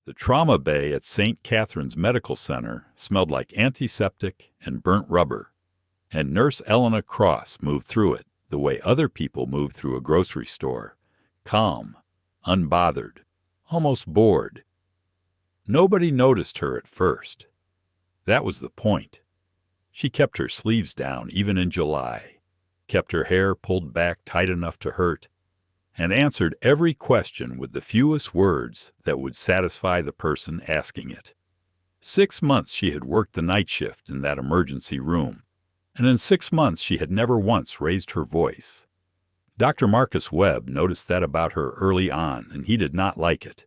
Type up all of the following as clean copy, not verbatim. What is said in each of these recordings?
The trauma bay at St. Catherine's Medical Center smelled like antiseptic and burnt rubber, and Nurse Elena Cross moved through it the way other people move through a grocery store, calm, unbothered, almost bored. Nobody noticed her at first. That was the point. She kept her sleeves down even in July, kept her hair pulled back tight enough to hurt, and answered every question with the fewest words that would satisfy the person asking it. 6 months she had worked the night shift in that emergency room, and in 6 months she had never once raised her voice. Dr. Marcus Webb noticed that about her early on, and he did not like it.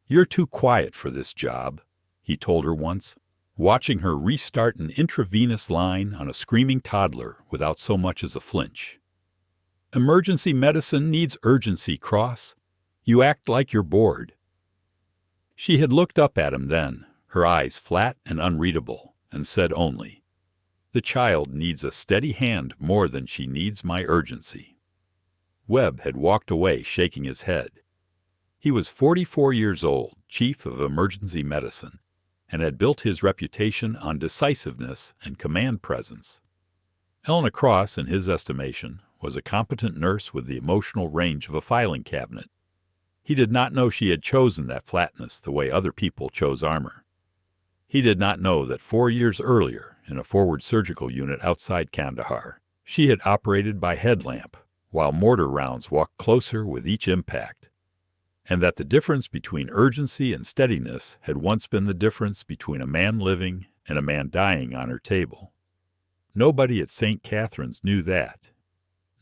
"You're too quiet for this job," he told her once, watching her restart an intravenous line on a screaming toddler without so much as a flinch. "Emergency medicine needs urgency, Cross. You act like you're bored." She had looked up at him then, her eyes flat and unreadable, and said only, "The child needs a steady hand more than she needs my urgency." Webb had walked away shaking his head. He was 44 years old, chief of emergency medicine, and had built his reputation on decisiveness and command presence. Elena Cross, in his estimation, was a competent nurse with the emotional range of a filing cabinet. He did not know she had chosen that flatness the way other people chose armor. He did not know that 4 years earlier, in a forward surgical unit outside Kandahar, she had operated by headlamp, while mortar rounds walked closer with each impact, and that the difference between urgency and steadiness had once been the difference between a man living and a man dying on her table. Nobody at St. Catherine's knew that.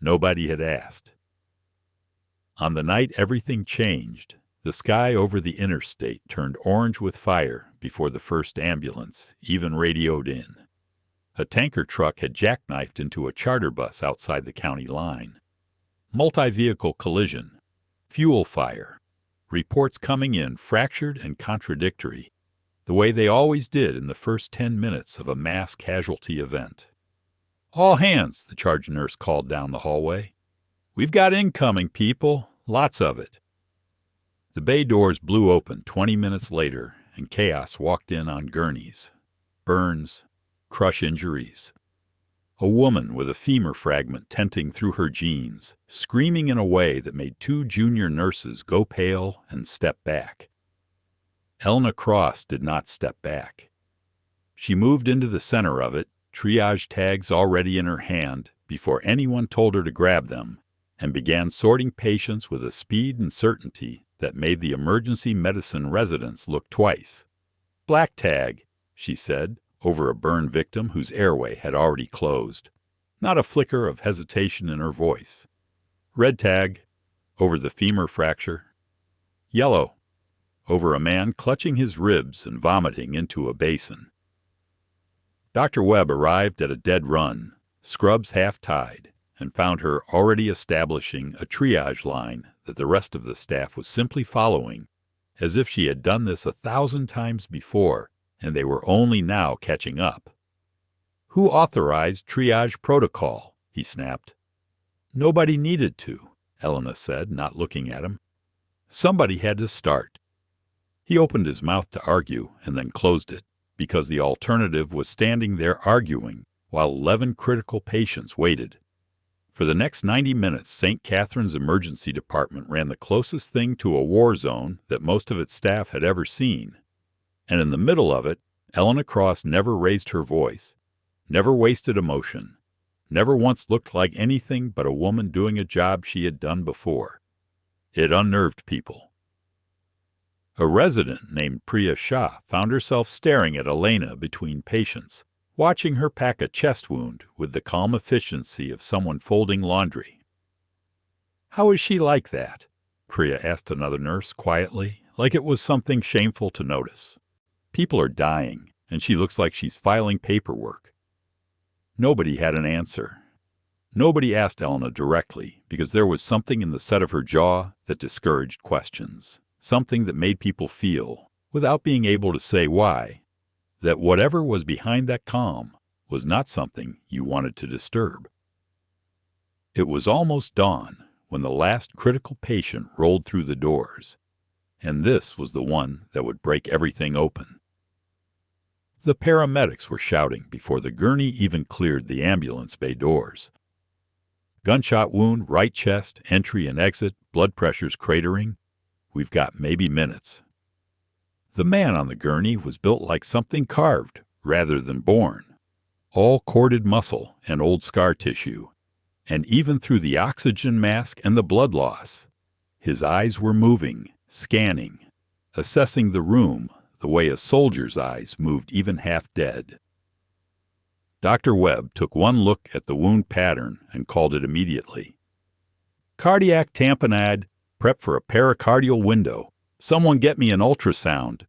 Nobody had asked. On the night everything changed, the sky over the interstate turned orange with fire before the first ambulance even radioed in. A tanker truck had jackknifed into a charter bus outside the county line. Multi-vehicle collision, fuel fire, reports coming in fractured and contradictory, the way they always did in the first 10 minutes of a mass casualty event. "All hands," the charge nurse called down the hallway. "We've got incoming, people, lots of it." The bay doors blew open 20 minutes later, and chaos walked in on gurneys. Burns, crush injuries. A woman with a femur fragment tenting through her jeans, screaming in a way that made 2 junior nurses go pale and step back. Elena Cross did not step back. She moved into the center of it, triage tags already in her hand, before anyone told her to grab them, and began sorting patients with a speed and certainty that made the emergency medicine residents look twice. "Black tag," she said, over a burn victim whose airway had already closed, not a flicker of hesitation in her voice. "Red tag," over the femur fracture. "Yellow," over a man clutching his ribs and vomiting into a basin. Dr. Webb arrived at a dead run, scrubs half-tied, and found her already establishing a triage line that the rest of the staff was simply following, as if she had done this 1,000 times before, and they were only now catching up. "Who authorized triage protocol?" he snapped. "Nobody needed to," Elena said, not looking at him. "Somebody had to start." He opened his mouth to argue and then closed it, because the alternative was standing there arguing while 11 critical patients waited. For the next 90 minutes, St. Catherine's Emergency Department ran the closest thing to a war zone that most of its staff had ever seen. And in the middle of it, Elena Cross never raised her voice, never wasted emotion, never once looked like anything but a woman doing a job she had done before. It unnerved people. A resident named Priya Shah found herself staring at Elena between patients, watching her pack a chest wound with the calm efficiency of someone folding laundry. "How is she like that?" Priya asked another nurse quietly, like it was something shameful to notice. "People are dying, and she looks like she's filing paperwork." Nobody had an answer. Nobody asked Elena directly, because there was something in the set of her jaw that discouraged questions, something that made people feel, without being able to say why, that whatever was behind that calm was not something you wanted to disturb. It was almost dawn when the last critical patient rolled through the doors, and this was the one that would break everything open. The paramedics were shouting before the gurney even cleared the ambulance bay doors. Gunshot wound, right chest, entry and exit, blood pressures cratering. We've got maybe minutes. The man on the gurney was built like something carved rather than born. All corded muscle and old scar tissue. And even through the oxygen mask and the blood loss, his eyes were moving, scanning, assessing the room the way a soldier's eyes moved even half dead. Dr. Webb took one look at the wound pattern and called it immediately. Cardiac tamponade, prep for a pericardial window. Someone get me an ultrasound.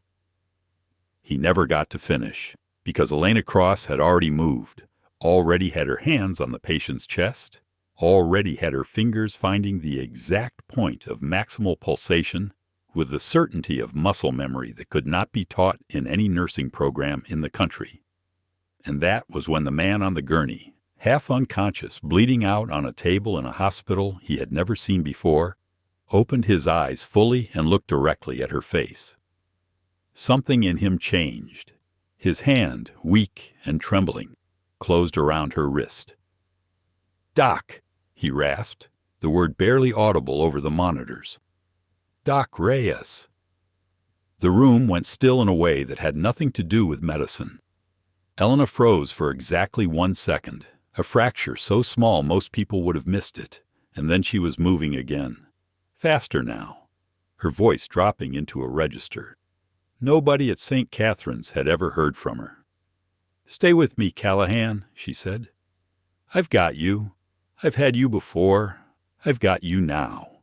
He never got to finish, because Elena Cross had already moved, already had her hands on the patient's chest, already had her fingers finding the exact point of maximal pulsation with the certainty of muscle memory that could not be taught in any nursing program in the country. And that was when the man on the gurney, half unconscious, bleeding out on a table in a hospital he had never seen before, opened his eyes fully and looked directly at her face. Something in him changed. His hand, weak and trembling, closed around her wrist. "Doc," he rasped, the word barely audible over the monitors. "Doc Reyes." The room went still in a way that had nothing to do with medicine. Elena froze for exactly 1 second, a fracture so small most people would have missed it, and then she was moving again. Faster now, her voice dropping into a register. Nobody at St. Catherine's had ever heard from her. "Stay with me, Callahan," she said. "I've got you. I've had you before. I've got you now."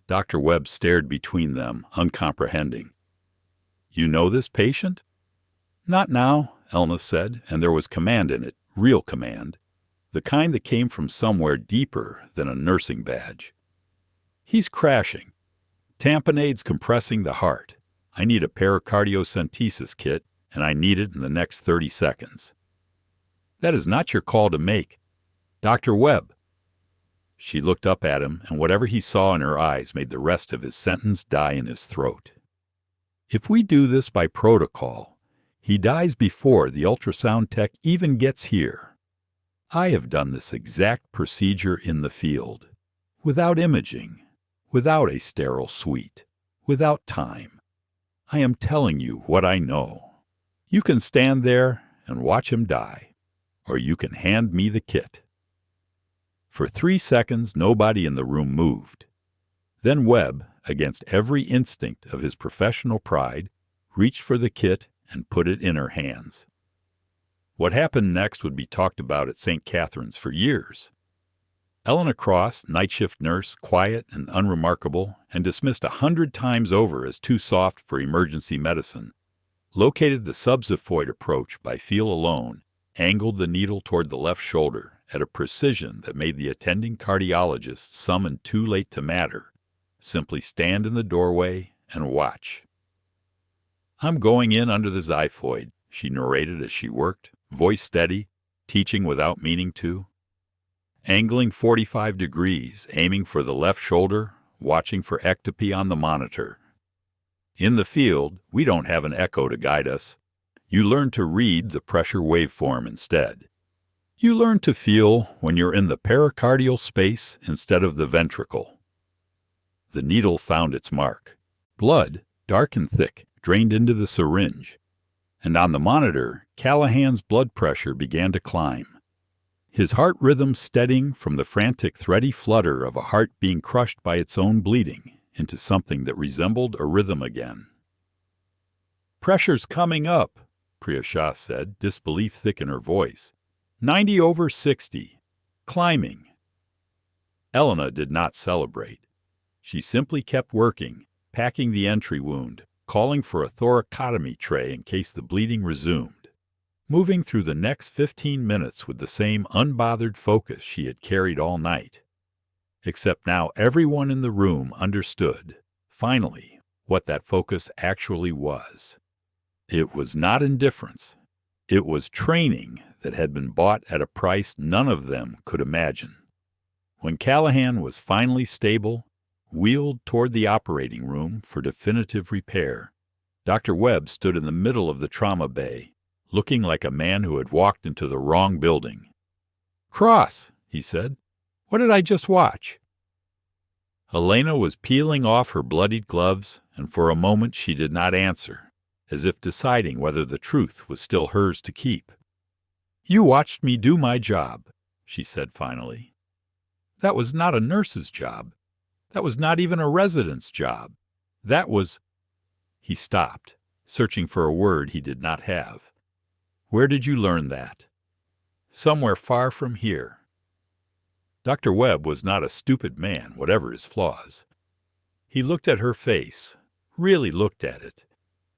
Dr. Webb stared between them, uncomprehending. "You know this patient?" "Not now," Elna said, and there was command in it, real command, the kind that came from somewhere deeper than a nursing badge. "He's crashing. Tamponade's compressing the heart. I need a pericardiocentesis kit, and I need it in the next 30 seconds. That is not your call to make. Dr. Webb." She looked up at him, and whatever he saw in her eyes made the rest of his sentence die in his throat. "If we do this by protocol, he dies before the ultrasound tech even gets here. I have done this exact procedure in the field, without imaging, without a sterile suite, without time. I am telling you what I know. You can stand there and watch him die, or you can hand me the kit." For 3 seconds, nobody in the room moved. Then Webb, against every instinct of his professional pride, reached for the kit and put it in her hands. What happened next would be talked about at St. Catherine's for years. Elena Cross, night shift nurse, quiet and unremarkable, and dismissed 100 times over as too soft for emergency medicine, located the subxiphoid approach by feel alone, angled the needle toward the left shoulder at a precision that made the attending cardiologist, summoned too late to matter, simply stand in the doorway and watch. "I'm going in under the xiphoid," she narrated as she worked, voice steady, teaching without meaning to. Angling 45 degrees, aiming for the left shoulder, watching for ectopy on the monitor. In the field, we don't have an echo to guide us. You learn to read the pressure waveform instead. You learn to feel when you're in the pericardial space instead of the ventricle. The needle found its mark. Blood, dark and thick, drained into the syringe. And on the monitor, Callahan's blood pressure began to climb. His heart rhythm steadying from the frantic, thready flutter of a heart being crushed by its own bleeding into something that resembled a rhythm again. "Pressure's coming up," Priya Shah said, disbelief thick in her voice. 90 over 60. Climbing. Elena did not celebrate. She simply kept working, packing the entry wound, calling for a thoracotomy tray in case the bleeding resumed, moving through the next 15 minutes with the same unbothered focus she had carried all night. Except now everyone in the room understood, finally, what that focus actually was. It was not indifference. It was training that had been bought at a price none of them could imagine. When Callahan was finally stable, wheeled toward the operating room for definitive repair. Dr. Webb stood in the middle of the trauma bay, looking like a man who had walked into the wrong building. "Cross," he said. "What did I just watch?" Elena was peeling off her bloodied gloves, and for a moment she did not answer, as if deciding whether the truth was still hers to keep. "You watched me do my job," she said finally. "That was not a nurse's job. That was not even a resident's job. That was—" He stopped, searching for a word he did not have. "Where did you learn that?" "Somewhere far from here." Dr. Webb was not a stupid man, whatever his flaws. He looked at her face, really looked at it,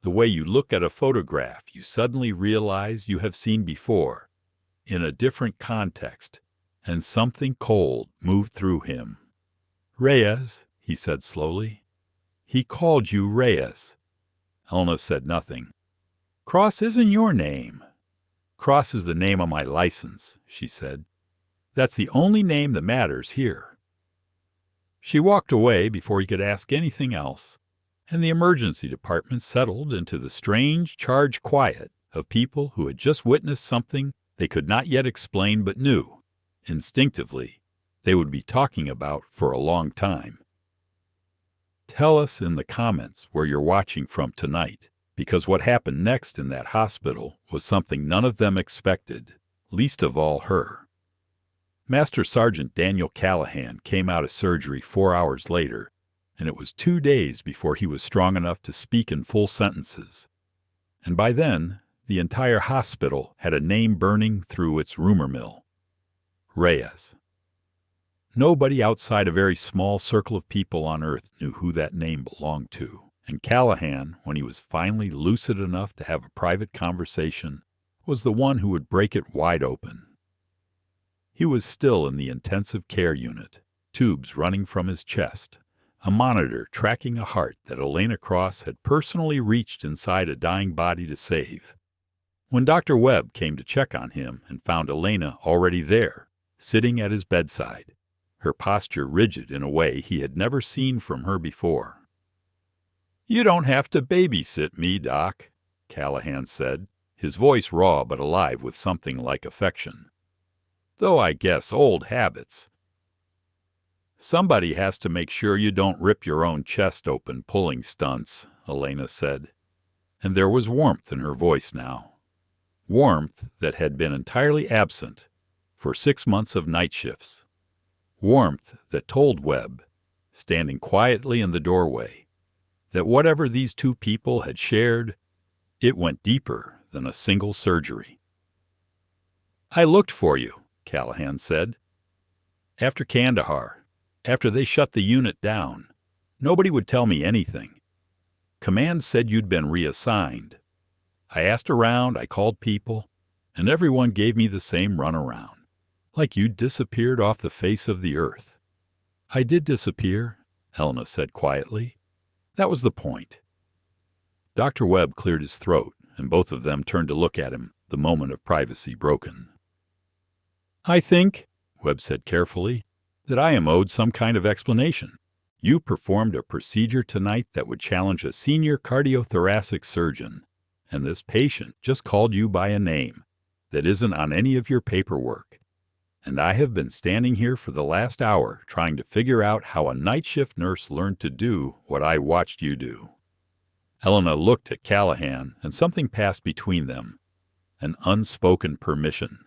the way you look at a photograph you suddenly realize you have seen before, in a different context, and something cold moved through him. "Reyes," he said slowly. "He called you Reyes." Elena said nothing. "Cross isn't your name." "Cross is the name on my license," she said. "That's the only name that matters here." She walked away before he could ask anything else, and the emergency department settled into the strange, charged quiet of people who had just witnessed something they could not yet explain but knew, instinctively, they would be talking about for a long time. Tell us in the comments where you're watching from tonight, because what happened next in that hospital was something none of them expected, least of all her. Master Sergeant Daniel Callahan came out of surgery 4 hours later, and it was 2 days before he was strong enough to speak in full sentences. And by then, the entire hospital had a name burning through its rumor mill. Reyes. Nobody outside a very small circle of people on Earth knew who that name belonged to, and Callahan, when he was finally lucid enough to have a private conversation, was the one who would break it wide open. He was still in the intensive care unit, tubes running from his chest, a monitor tracking a heart that Elena Cross had personally reached inside a dying body to save. When Dr. Webb came to check on him and found Elena already there, sitting at his bedside, her posture rigid in a way he had never seen from her before. "You don't have to babysit me, Doc," Callahan said, his voice raw but alive with something like affection. "Though I guess old habits." "Somebody has to make sure you don't rip your own chest open pulling stunts," Elena said, and there was warmth in her voice now. Warmth that had been entirely absent for 6 months of night shifts. Warmth that told Webb, standing quietly in the doorway, that whatever these two people had shared, it went deeper than a single surgery. "I looked for you," Callahan said. "After Kandahar, after they shut the unit down, nobody would tell me anything. Command said you'd been reassigned. I asked around, I called people, and everyone gave me the same runaround, like you'd disappeared off the face of the earth." "I did disappear," Elena said quietly. "That was the point." Dr. Webb cleared his throat, and both of them turned to look at him, the moment of privacy broken. "I think," Webb said carefully, "that I am owed some kind of explanation. You performed a procedure tonight that would challenge a senior cardiothoracic surgeon, and this patient just called you by a name that isn't on any of your paperwork. And I have been standing here for the last hour trying to figure out how a night shift nurse learned to do what I watched you do." Elena looked at Callahan, and something passed between them, an unspoken permission.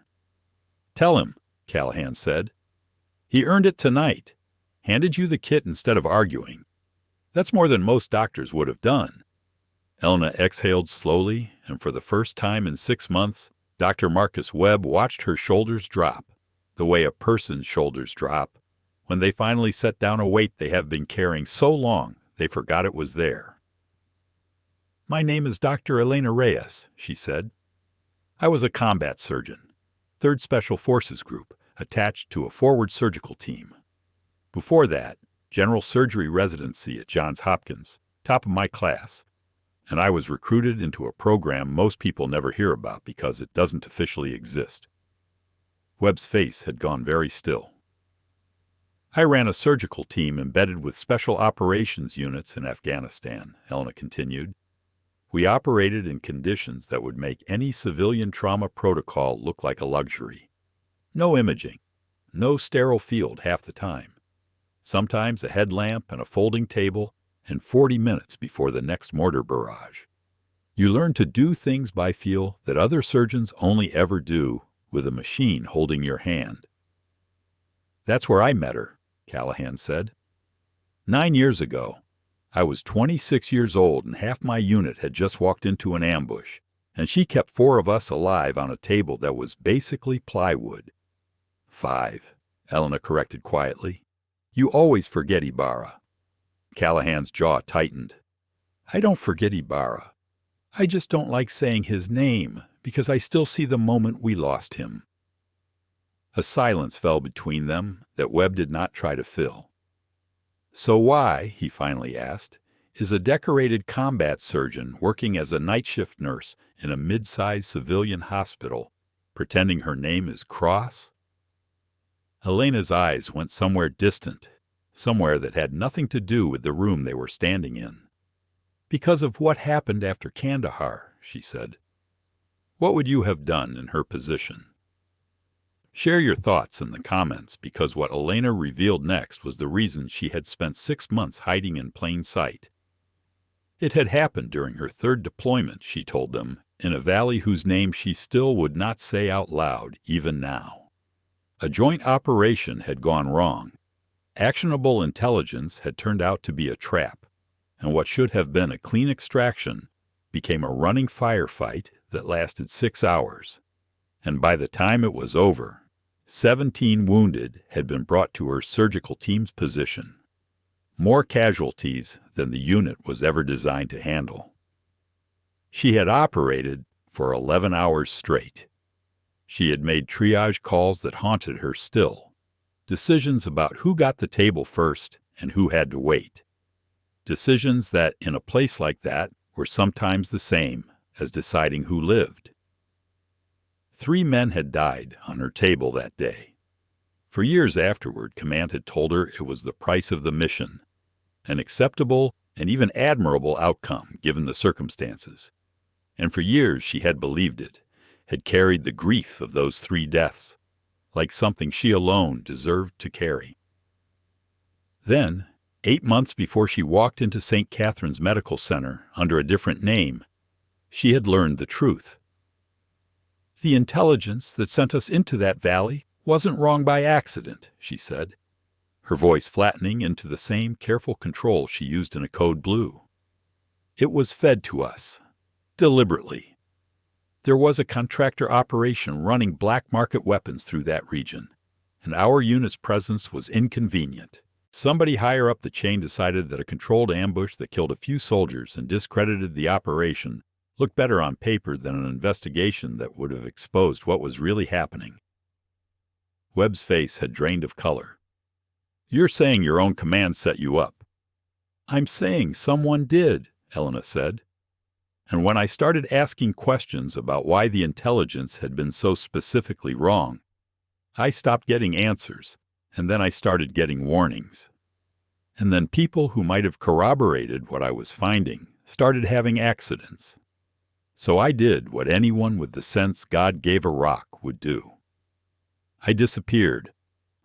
"Tell him," Callahan said. "He earned it tonight. Handed you the kit instead of arguing. That's more than most doctors would have done." Elena exhaled slowly, and for the first time in 6 months, Dr. Marcus Webb watched her shoulders drop, the way a person's shoulders drop when they finally set down a weight they have been carrying so long they forgot it was there. "My name is Dr. Elena Reyes," she said. "I was a combat surgeon, 3rd Special Forces Group, attached to a forward surgical team. Before that, general surgery residency at Johns Hopkins, top of my class, and I was recruited into a program most people never hear about because it doesn't officially exist." Webb's face had gone very still. I ran a surgical team embedded with special operations units in Afghanistan, Elena continued. We operated in conditions that would make any civilian trauma protocol look like a luxury. No imaging, no sterile field half the time. Sometimes a headlamp and a folding table, and 40 minutes before the next mortar barrage. You learn to do things by feel that other surgeons only ever do with a machine holding your hand. That's where I met her, Callahan said. 9 years ago, I was 26 years old and half my unit had just walked into an ambush, and she kept 4 of us alive on a table that was basically plywood. 5, Elena corrected quietly. You always forget Ibarra. Callahan's jaw tightened. I don't forget Ibarra. I just don't like saying his name because I still see the moment we lost him. A silence fell between them that Webb did not try to fill. So why, he finally asked, is a decorated combat surgeon working as a night shift nurse in a mid-sized civilian hospital, pretending her name is Cross? Elena's eyes went somewhere distant, somewhere that had nothing to do with the room they were standing in. Because of what happened after Kandahar, she said. What would you have done in her position? Share your thoughts in the comments, because what Elena revealed next was the reason she had spent 6 months hiding in plain sight. It had happened during her 3rd deployment, she told them, in a valley whose name she still would not say out loud, even now. A joint operation had gone wrong. Actionable intelligence had turned out to be a trap, and what should have been a clean extraction became a running firefight that lasted 6 hours. And by the time it was over, 17 wounded had been brought to her surgical team's position. More casualties than the unit was ever designed to handle. She had operated for 11 hours straight. She had made triage calls that haunted her still. Decisions about who got the table first and who had to wait. Decisions that, in a place like that, were sometimes the same as deciding who lived. 3 men had died on her table that day. For years afterward, Command had told her it was the price of the mission, an acceptable and even admirable outcome given the circumstances. And for years she had believed it, had carried the grief of those 3 deaths, like something she alone deserved to carry. Then, 8 months before she walked into St. Catherine's Medical Center under a different name, she had learned the truth. The intelligence that sent us into that valley wasn't wrong by accident, she said, her voice flattening into the same careful control she used in a Code Blue. It was fed to us, deliberately. There was a contractor operation running black market weapons through that region, and our unit's presence was inconvenient. Somebody higher up the chain decided that a controlled ambush that killed a few soldiers and discredited the operation looked better on paper than an investigation that would have exposed what was really happening. Webb's face had drained of color. You're saying your own command set you up. I'm saying someone did, Elena said. And when I started asking questions about why the intelligence had been so specifically wrong, I stopped getting answers, and then I started getting warnings. And then people who might have corroborated what I was finding started having accidents. So I did what anyone with the sense God gave a rock would do. I disappeared.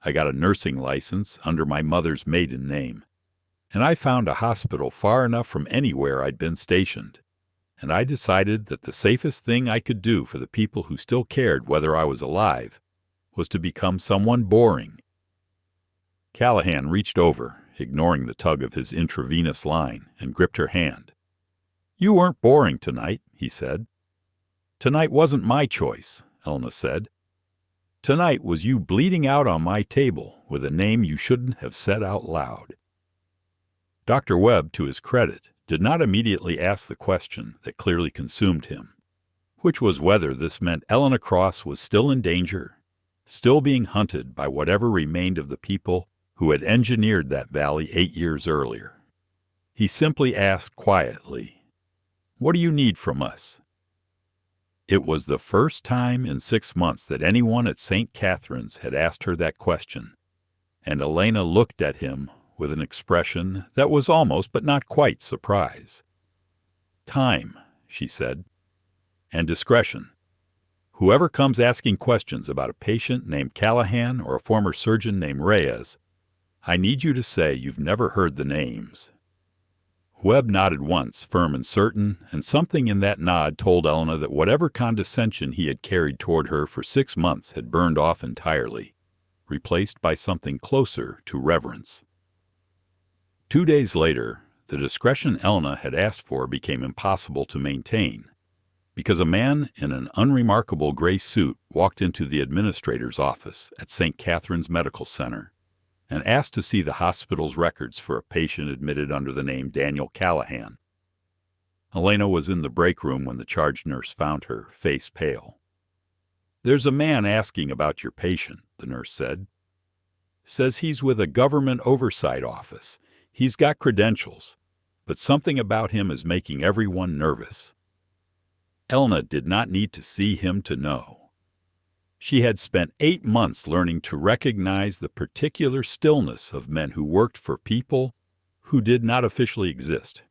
I got a nursing license under my mother's maiden name, and I found a hospital far enough from anywhere I'd been stationed. And I decided that the safest thing I could do for the people who still cared whether I was alive was to become someone boring. Callahan reached over, ignoring the tug of his intravenous line, and gripped her hand. You weren't boring tonight, he said. Tonight wasn't my choice, Elena said. Tonight was you bleeding out on my table with a name you shouldn't have said out loud. Dr. Webb, to his credit, did not immediately ask the question that clearly consumed him, which was whether this meant Elena Cross was still in danger, still being hunted by whatever remained of the people who had engineered that valley 8 years earlier. He simply asked quietly, What do you need from us? It was the first time in 6 months that anyone at St. Catherine's had asked her that question, and Elena looked at him with an expression that was almost but not quite surprise. "Time," she said, "and discretion. Whoever comes asking questions about a patient named Callahan or a former surgeon named Reyes, I need you to say you've never heard the names." Webb nodded once, firm and certain, and something in that nod told Elena that whatever condescension he had carried toward her for 6 months had burned off entirely, replaced by something closer to reverence. 2 days later, the discretion Elena had asked for became impossible to maintain, because a man in an unremarkable gray suit walked into the administrator's office at St. Catherine's Medical Center and asked to see the hospital's records for a patient admitted under the name Daniel Callahan. Elena was in the break room when the charge nurse found her, face pale. "There's a man asking about your patient," the nurse said. "Says he's with a government oversight office. He's got credentials, but something about him is making everyone nervous." Elena did not need to see him to know. She had spent 8 months learning to recognize the particular stillness of men who worked for people who did not officially exist,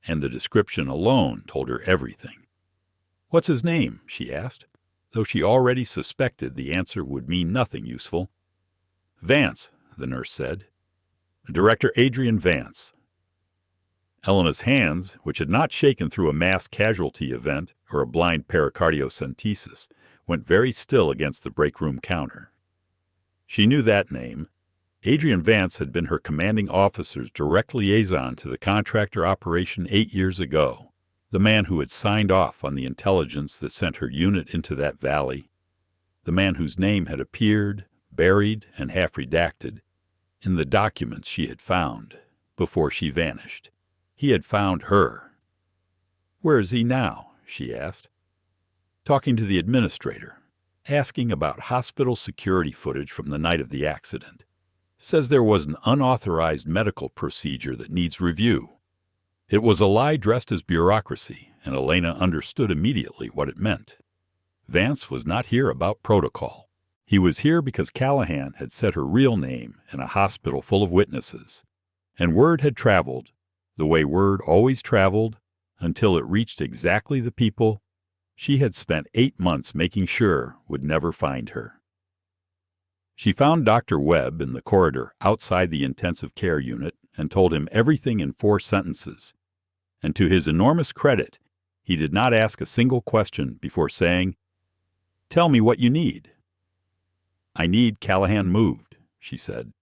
and the description alone told her everything. "What's his name?" she asked, though she already suspected the answer would mean nothing useful. "Vance," the nurse said. "Director Adrian Vance." Elena's hands, which had not shaken through a mass casualty event or a blind pericardiocentesis, went very still against the break-room counter. She knew that name. Adrian Vance had been her commanding officer's direct liaison to the contractor operation 8 years ago, the man who had signed off on the intelligence that sent her unit into that valley, the man whose name had appeared, buried and half redacted, in the documents she had found before she vanished. He had found her. "Where is he now?" she asked. "Talking to the administrator, asking about hospital security footage from the night of the accident. Says there was an unauthorized medical procedure that needs review." It was a lie dressed as bureaucracy, and Elena understood immediately what it meant. Vance was not here about protocol. He was here because Callahan had said her real name in a hospital full of witnesses, and word had traveled, the way word always traveled, until it reached exactly the people she had spent 8 months making sure would never find her. She found Dr. Webb in the corridor outside the intensive care unit and told him everything in 4 sentences. And to his enormous credit, he did not ask a single question before saying, "Tell me what you need." "I need Callahan moved," she said.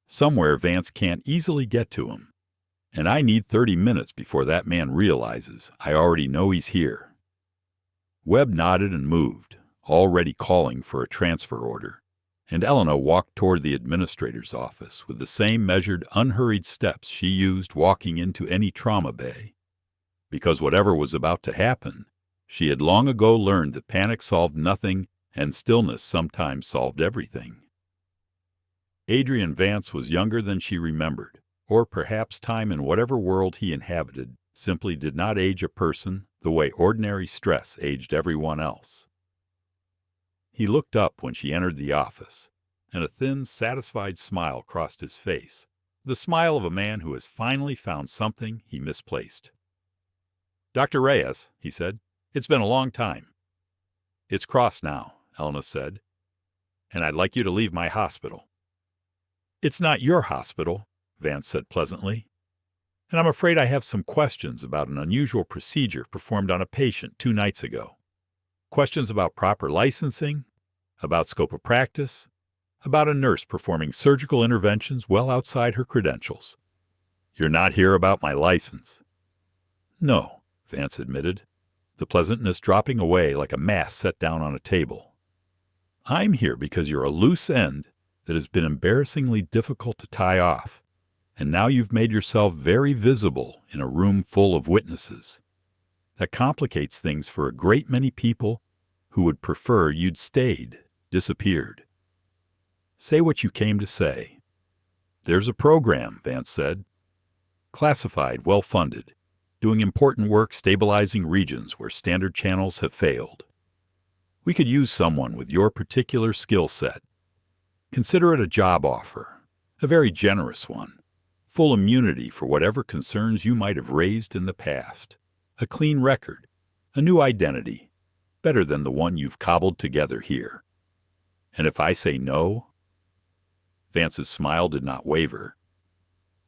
"Somewhere Vance can't easily get to him. And I need 30 minutes before that man realizes I already know he's here." Webb nodded and moved, already calling for a transfer order, and Elena walked toward the administrator's office with the same measured, unhurried steps she used walking into any trauma bay. Because whatever was about to happen, she had long ago learned that panic solved nothing and stillness sometimes solved everything. Adrian Vance was younger than she remembered, or perhaps time in whatever world he inhabited simply did not age a person the way ordinary stress aged everyone else. He looked up when she entered the office, and a thin, satisfied smile crossed his face, the smile of a man who has finally found something he misplaced. "Dr. Reyes," he said, "it's been a long time." "It's crossed now," Elena said, "and I'd like you to leave my hospital." "It's not your hospital," Vance said pleasantly, "and I'm afraid I have some questions about an unusual procedure performed on a patient 2 nights ago. Questions about proper licensing, about scope of practice, about a nurse performing surgical interventions well outside her credentials." "You're not here about my license." "No," Vance admitted, the pleasantness dropping away like a mask set down on a table. "I'm here because you're a loose end that has been embarrassingly difficult to tie off, and now you've made yourself very visible in a room full of witnesses. That complicates things for a great many people who would prefer you'd stayed, disappeared. Say what you came to say." "There's a program," Vance said. "Classified, well-funded, doing important work stabilizing regions where standard channels have failed. We could use someone with your particular skill set. Consider it a job offer, A very generous one. Full immunity for whatever concerns you might have raised in the past. A clean record. A new identity. Better than the one you've cobbled together here. And if I say no? Vance's smile did not waver.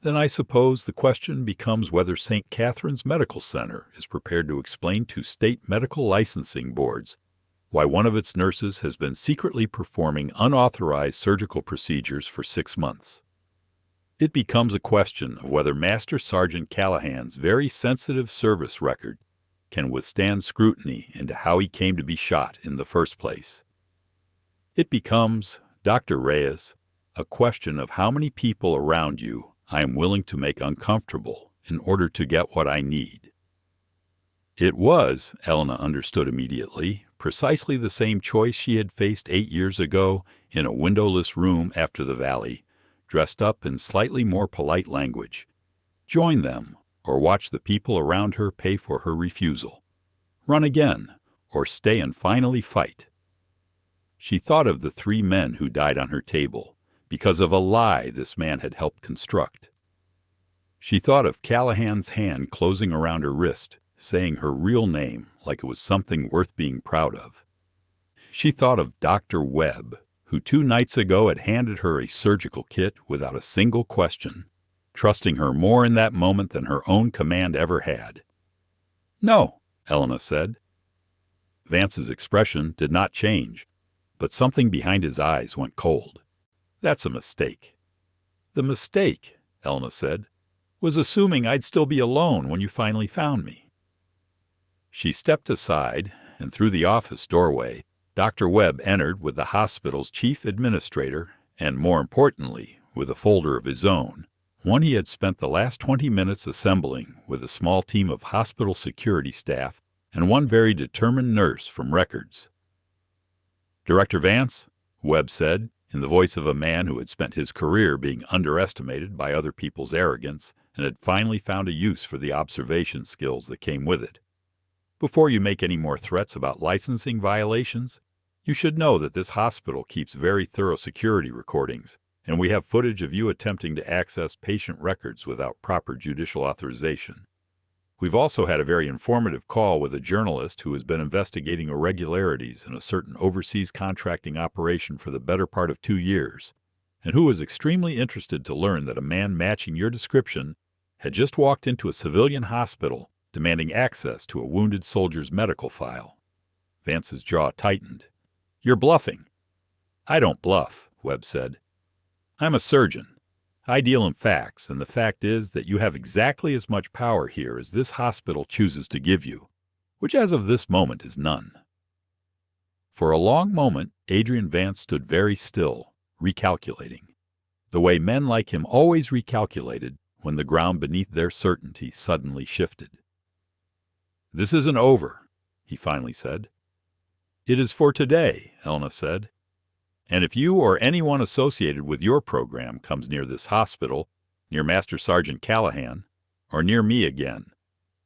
Then I suppose the question becomes whether St. Catherine's Medical Center is prepared to explain to state medical licensing boards why one of its nurses has been secretly performing unauthorized surgical procedures for 6 months. It becomes a question of whether Master Sergeant Callahan's very sensitive service record can withstand scrutiny into how he came to be shot in the first place. It becomes, Dr. Reyes, a question of how many people around you I am willing to make uncomfortable in order to get what I need. It was, Elena understood immediately, precisely the same choice she had faced 8 years ago in a windowless room after the Valley, dressed up in slightly more polite language. Join them, or watch the people around her pay for her refusal. Run again, or stay and finally fight. She thought of the 3 men who died on her table, because of a lie this man had helped construct. She thought of Callahan's hand closing around her wrist, saying her real name like it was something worth being proud of. She thought of Dr. Webb, who 2 nights ago had handed her a surgical kit without a single question, trusting her more in that moment than her own command ever had. "No," Elena said. Vance's expression did not change, but something behind his eyes went cold. "That's a mistake." "The mistake," Elena said, "was assuming I'd still be alone when you finally found me." She stepped aside, and through the office doorway, Dr. Webb entered with the hospital's chief administrator, and more importantly, with a folder of his own, one he had spent the last 20 minutes assembling with a small team of hospital security staff and one very determined nurse from records. "Director Vance," Webb said, in the voice of a man who had spent his career being underestimated by other people's arrogance and had finally found a use for the observation skills that came with it. "Before you make any more threats about licensing violations, you should know that this hospital keeps very thorough security recordings, and we have footage of you attempting to access patient records without proper judicial authorization. We've also had a very informative call with a journalist who has been investigating irregularities in a certain overseas contracting operation for the better part of 2 years, and who was extremely interested to learn that a man matching your description had just walked into a civilian hospital demanding access to a wounded soldier's medical file." Vance's jaw tightened. "You're bluffing." "I don't bluff," Webb said. "I'm a surgeon. I deal in facts, and the fact is that you have exactly as much power here as this hospital chooses to give you, which as of this moment is none." For a long moment, Adrian Vance stood very still, recalculating, the way men like him always recalculated when the ground beneath their certainty suddenly shifted. "This isn't over," he finally said. "It is for today," Elena said. "And if you or anyone associated with your program comes near this hospital, near Master Sergeant Callahan, or near me again,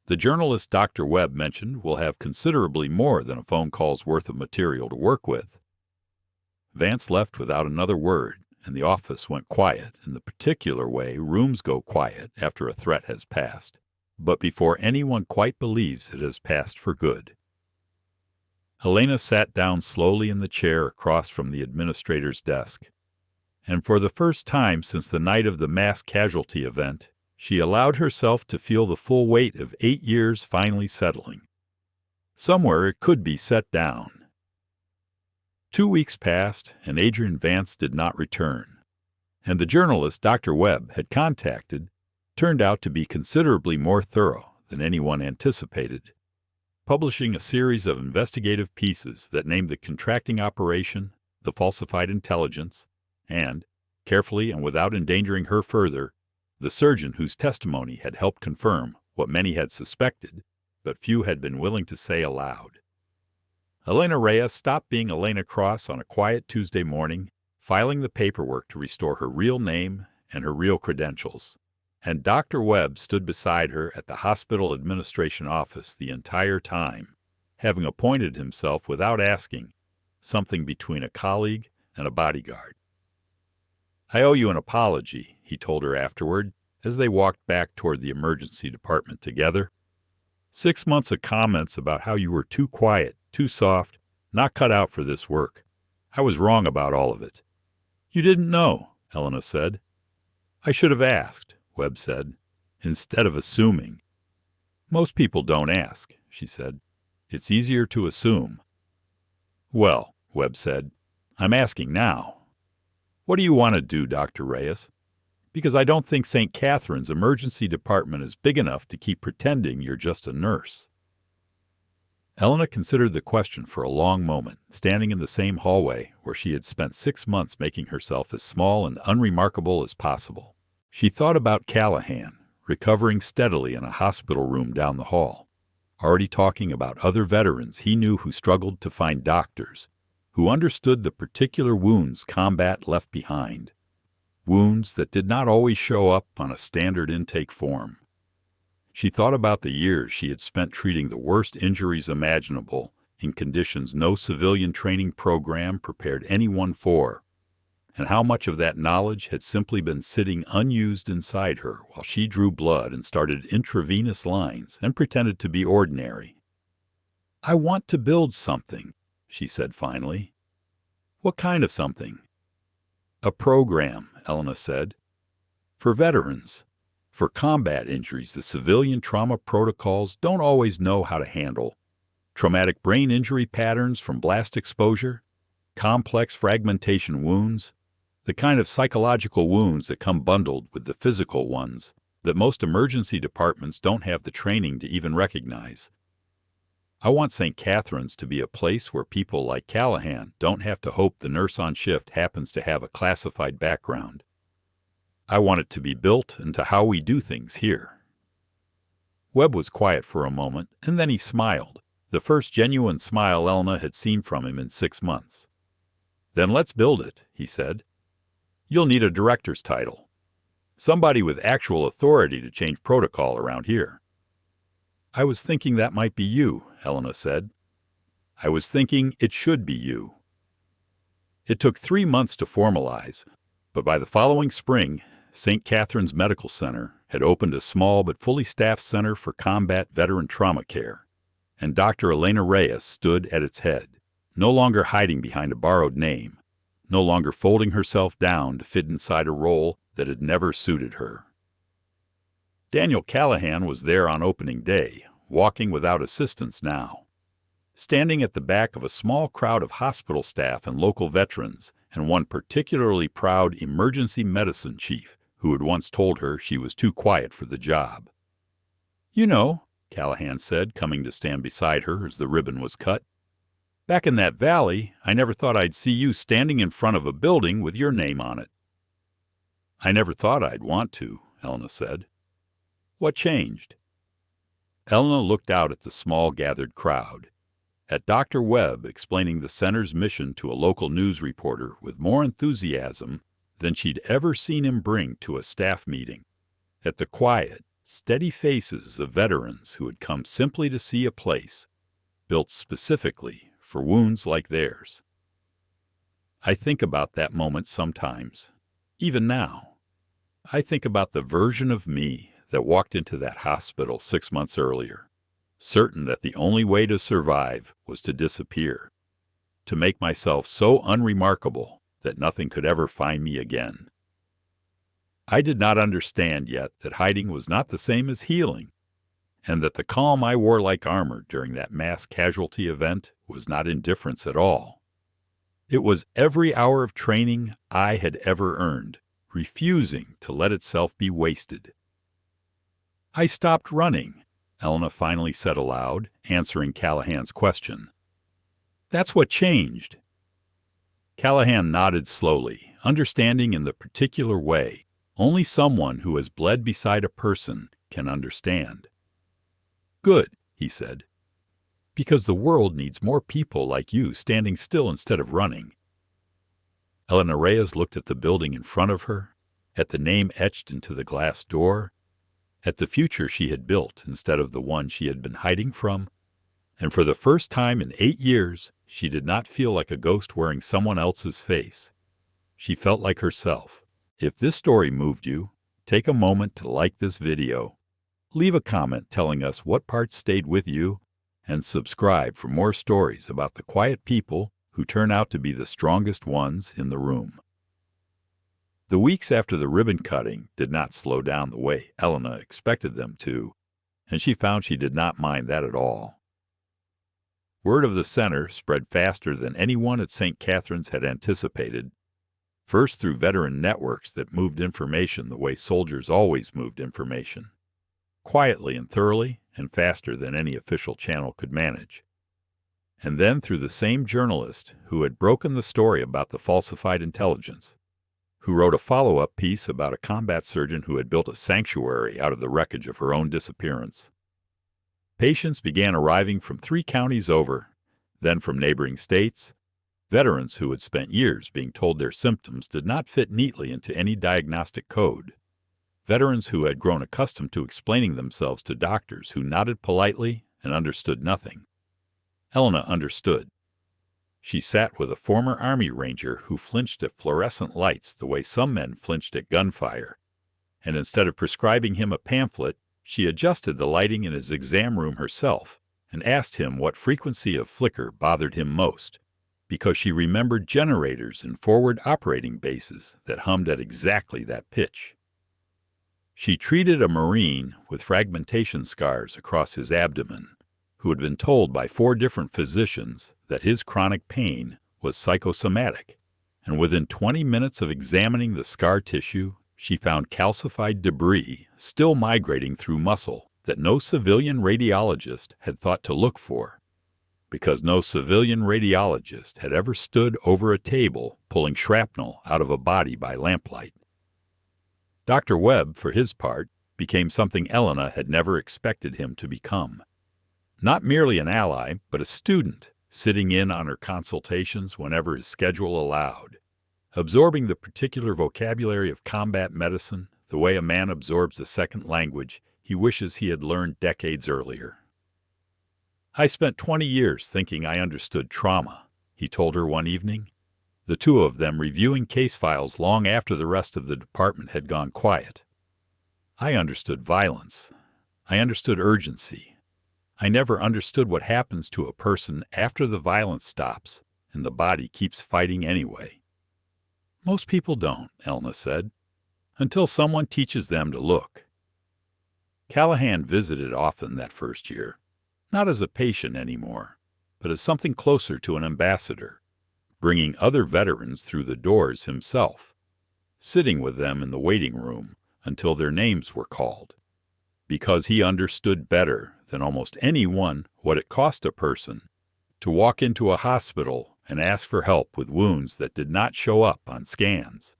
the journalist Dr. Webb mentioned will have considerably more than a phone call's worth of material to work with." Vance left without another word, and the office went quiet in the particular way rooms go quiet after a threat has passed, but before anyone quite believes it has passed for good. Helena sat down slowly in the chair across from the administrator's desk, and for the first time since the night of the mass casualty event, she allowed herself to feel the full weight of 8 years finally settling. Somewhere it could be set down. 2 weeks passed, and Adrian Vance did not return, and the journalist Dr. Webb had contacted turned out to be considerably more thorough than anyone anticipated, publishing a series of investigative pieces that named the contracting operation, the falsified intelligence, and, carefully and without endangering her further, the surgeon whose testimony had helped confirm what many had suspected, but few had been willing to say aloud. Elena Reyes stopped being Elena Cross on a quiet Tuesday morning, filing the paperwork to restore her real name and her real credentials, and Dr. Webb stood beside her at the hospital administration office the entire time, having appointed himself without asking, something between a colleague and a bodyguard. "I owe you an apology," he told her afterward, as they walked back toward the emergency department together. 6 months of comments about how you were too quiet, too soft, not cut out for this work. I was wrong about all of it." "You didn't know," Elena said. "I should have asked," Webb said, "instead of assuming." "Most people don't ask," she said. "It's easier to assume." "Well," Webb said, "I'm asking now. What do you want to do, Dr. Reyes? Because I don't think St. Catherine's emergency department is big enough to keep pretending you're just a nurse." Elena considered the question for a long moment, standing in the same hallway where she had spent 6 months making herself as small and unremarkable as possible. She thought about Callahan, recovering steadily in a hospital room down the hall, already talking about other veterans he knew who struggled to find doctors, who understood the particular wounds combat left behind, wounds that did not always show up on a standard intake form. She thought about the years she had spent treating the worst injuries imaginable in conditions no civilian training program prepared anyone for, and how much of that knowledge had simply been sitting unused inside her while she drew blood and started intravenous lines and pretended to be ordinary. "I want to build something," she said finally. "What kind of something?" "A program," Elena said. "For veterans. For combat injuries the civilian trauma protocols don't always know how to handle. Traumatic brain injury patterns from blast exposure, complex fragmentation wounds, the kind of psychological wounds that come bundled with the physical ones that most emergency departments don't have the training to even recognize. I want St. Catherine's to be a place where people like Callahan don't have to hope the nurse on shift happens to have a classified background. I want it to be built into how we do things here." Webb was quiet for a moment, and then he smiled, the first genuine smile Elena had seen from him in 6 months. "Then let's build it," he said. "You'll need a director's title. Somebody with actual authority to change protocol around here." "I was thinking that might be you," Elena said. "I was thinking it should be you." It took 3 months to formalize, but by the following spring, St. Catherine's Medical Center had opened a small but fully staffed center for combat veteran trauma care, and Dr. Elena Reyes stood at its head, no longer hiding behind a borrowed name, no longer folding herself down to fit inside a role that had never suited her. Daniel Callahan was there on opening day, walking without assistance now, standing at the back of a small crowd of hospital staff and local veterans, and one particularly proud emergency medicine chief who had once told her she was too quiet for the job. "You know," Callahan said, coming to stand beside her as the ribbon was cut, "back in that valley, I never thought I'd see you standing in front of a building with your name on it." "I never thought I'd want to," Elena said. "What changed?" Elena looked out at the small gathered crowd, at Dr. Webb explaining the center's mission to a local news reporter with more enthusiasm than she'd ever seen him bring to a staff meeting, at the quiet, steady faces of veterans who had come simply to see a place built specifically for wounds like theirs. I think about that moment sometimes, even now. I think about the version of me that walked into that hospital 6 months earlier, certain that the only way to survive was to disappear, to make myself so unremarkable that nothing could ever find me again. I did not understand yet that hiding was not the same as healing, and that the calm I wore like armor during that mass casualty event was not indifference at all. It was every hour of training I had ever earned, refusing to let itself be wasted. "I stopped running," Elena finally said aloud, answering Callahan's question. "That's what changed." Callahan nodded slowly, understanding in the particular way only someone who has bled beside a person can understand. "Good," he said, "because the world needs more people like you standing still instead of running." Elena Reyes looked at the building in front of her, at the name etched into the glass door, at the future she had built instead of the one she had been hiding from, and for the first time in 8 years, she did not feel like a ghost wearing someone else's face. She felt like herself, If this story moved you, take a moment to like this video, leave a comment telling us what parts stayed with you, and subscribe for more stories about the quiet people who turn out to be the strongest ones in the room. The weeks after the ribbon cutting did not slow down the way Elena expected them to, and she found she did not mind that at all. Word of the center spread faster than anyone at St. Catherine's had anticipated, first through veteran networks that moved information the way soldiers always moved information, quietly and thoroughly and faster than any official channel could manage, and then through the same journalist who had broken the story about the falsified intelligence, who wrote a follow-up piece about a combat surgeon who had built a sanctuary out of the wreckage of her own disappearance. Patients began arriving from 3 counties over, then from neighboring states, veterans who had spent years being told their symptoms did not fit neatly into any diagnostic code, veterans who had grown accustomed to explaining themselves to doctors who nodded politely and understood nothing. Elena understood. She sat with a former Army Ranger who flinched at fluorescent lights the way some men flinched at gunfire, and instead of prescribing him a pamphlet, she adjusted the lighting in his exam room herself and asked him what frequency of flicker bothered him most, because she remembered generators in forward operating bases that hummed at exactly that pitch. She treated a Marine with fragmentation scars across his abdomen, who had been told by 4 different physicians that his chronic pain was psychosomatic, and within 20 minutes of examining the scar tissue, she found calcified debris still migrating through muscle that no civilian radiologist had thought to look for, because no civilian radiologist had ever stood over a table pulling shrapnel out of a body by lamplight. Dr. Webb, for his part, became something Elena had never expected him to become. Not merely an ally, but a student, sitting in on her consultations whenever his schedule allowed, absorbing the particular vocabulary of combat medicine the way a man absorbs a second language he wishes he had learned decades earlier. "I spent 20 years thinking I understood trauma," he told her one evening, the two of them reviewing case files long after the rest of the department had gone quiet. "I understood violence. I understood urgency. I never understood what happens to a person after the violence stops and the body keeps fighting anyway." "Most people don't," Elna said, "until someone teaches them to look." Callahan visited often that first year, not as a patient anymore, but as something closer to an ambassador, bringing other veterans through the doors himself, sitting with them in the waiting room until their names were called, because he understood better than almost anyone what it cost a person to walk into a hospital and ask for help with wounds that did not show up on scans.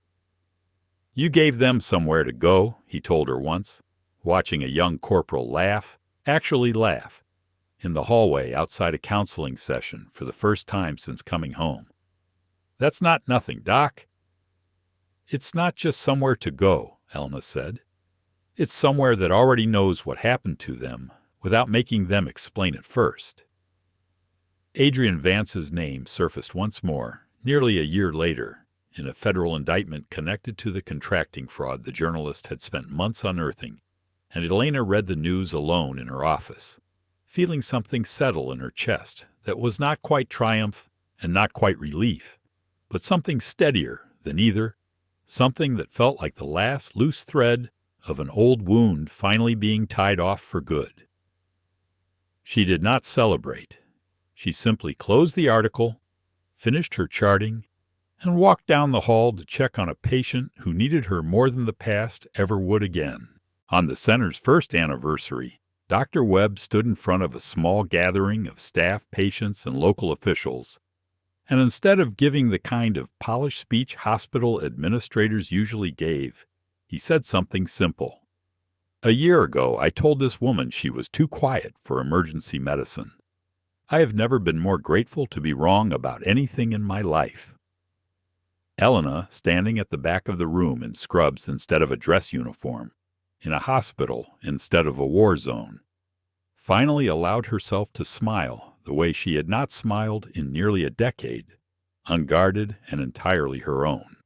"You gave them somewhere to go," he told her once, watching a young corporal actually laugh, in the hallway outside a counseling session for the first time since coming home. "That's not nothing, Doc." "It's not just somewhere to go," Elna said. "It's somewhere that already knows what happened to them without making them explain it first." Adrian Vance's name surfaced once more, nearly a year later, in a federal indictment connected to the contracting fraud the journalist had spent months unearthing, and Elena read the news alone in her office, feeling something settle in her chest that was not quite triumph and not quite relief, but something steadier than either, something that felt like the last loose thread of an old wound finally being tied off for good. She did not celebrate. She simply closed the article, finished her charting, and walked down the hall to check on a patient who needed her more than the past ever would again. On the center's first anniversary, Dr. Webb stood in front of a small gathering of staff, patients, and local officials, and instead of giving the kind of polished speech hospital administrators usually gave, he said something simple. "A year ago, I told this woman she was too quiet for emergency medicine. I have never been more grateful to be wrong about anything in my life." Elena, standing at the back of the room in scrubs instead of a dress uniform, in a hospital instead of a war zone, finally allowed herself to smile the way she had not smiled in nearly a decade, unguarded and entirely her own.